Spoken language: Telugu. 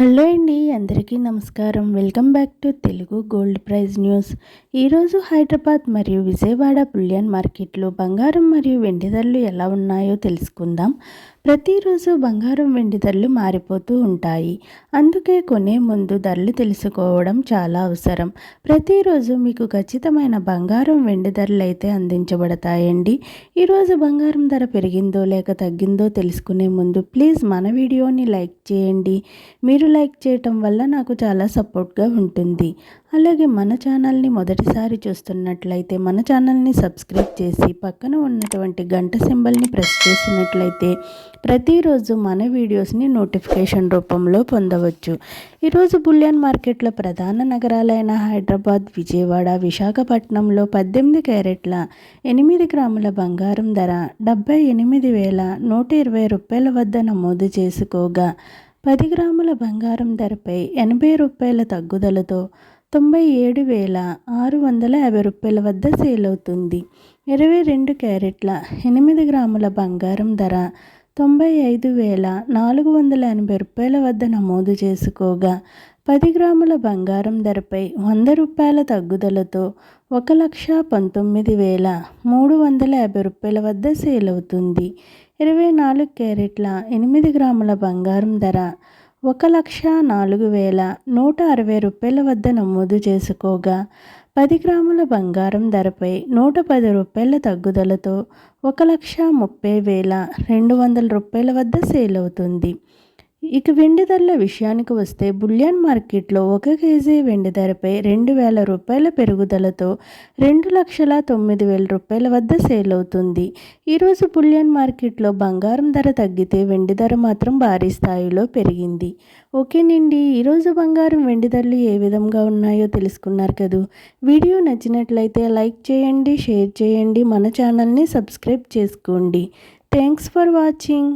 హలో అండి, అందరికీ నమస్కారం. Welcome back to Telugu gold prize news. ఈరోజు హైదరాబాద్ మరియు విజయవాడ బులియన్ మార్కెట్లో బంగారం మరియు వెండి ధరలు ఎలా ఉన్నాయో తెలుసుకుందాం. ప్రతిరోజు బంగారం వెండి ధరలు మారిపోతూ ఉంటాయి. అందుకే కొనే ముందు ధరలు తెలుసుకోవడం చాలా అవసరం. ప్రతిరోజు మీకు ఖచ్చితమైన బంగారం వెండి ధరలు అయితే అందించబడతాయండి. ఈరోజు బంగారం ధర పెరిగిందో లేక తగ్గిందో తెలుసుకునే ముందు ప్లీజ్ మన వీడియోని లైక్ చేయండి. మీరు లైక్ చేయటం వల్ల నాకు చాలా సపోర్ట్గా ఉంటుంది. అలాగే మన ఛానల్ని మొదటిసారి చూస్తున్నట్లయితే మన ఛానల్ని సబ్స్క్రైబ్ చేసి పక్కన ఉన్నటువంటి గంట సింబల్ని ప్రెస్ చేసినట్లయితే ప్రతిరోజు మన వీడియోస్ని నోటిఫికేషన్ రూపంలో పొందవచ్చు. ఈరోజు బులియన్ మార్కెట్లో ప్రధాన నగరాలైన హైదరాబాద్, విజయవాడ, విశాఖపట్నంలో 18 క్యారెట్ల 8 గ్రాముల బంగారం ధర 78,120 రూపాయల వద్ద నమోదు చేసుకోగా 10 గ్రాముల బంగారం ధరపై 80 రూపాయల తగ్గుదలతో 97,650 రూపాయల వద్ద సేల్ అవుతుంది. 22 క్యారెట్ల 8 గ్రాముల బంగారం ధర 95,480 రూపాయల వద్ద నమోదు చేసుకోగా 10 గ్రాముల బంగారం ధరపై 100 రూపాయల తగ్గుదలతో 1,19,350 రూపాయల వద్ద సేల్ అవుతుంది. 24 క్యారెట్ల 8 గ్రాముల బంగారం ధర 1,04,160 రూపాయల వద్ద నమోదు చేసుకోగా 10 గ్రాముల బంగారం ధరపై 110 రూపాయల తగ్గుదలతో 1,30,200 రూపాయల వద్ద సేల్ అవుతుంది. ఇక వెండి ధరల విషయానికి వస్తే బులియన్ మార్కెట్లో 1 కేజీ వెండి ధరపై 2,000 రూపాయల పెరుగుదలతో 2,09,000 రూపాయల వద్ద సేల్ అవుతుంది. ఈరోజు బులియన్ మార్కెట్లో బంగారం ధర తగ్గితే వెండి ధర మాత్రం భారీ స్థాయిలో పెరిగింది. ఓకేనండి, ఈరోజు బంగారం వెండి ధరలు ఏ విధంగా ఉన్నాయో తెలుసుకున్నారు కదూ. వీడియో నచ్చినట్లయితే లైక్ చేయండి, షేర్ చేయండి, మన ఛానల్ని సబ్స్క్రైబ్ చేసుకోండి. Thanks for watching.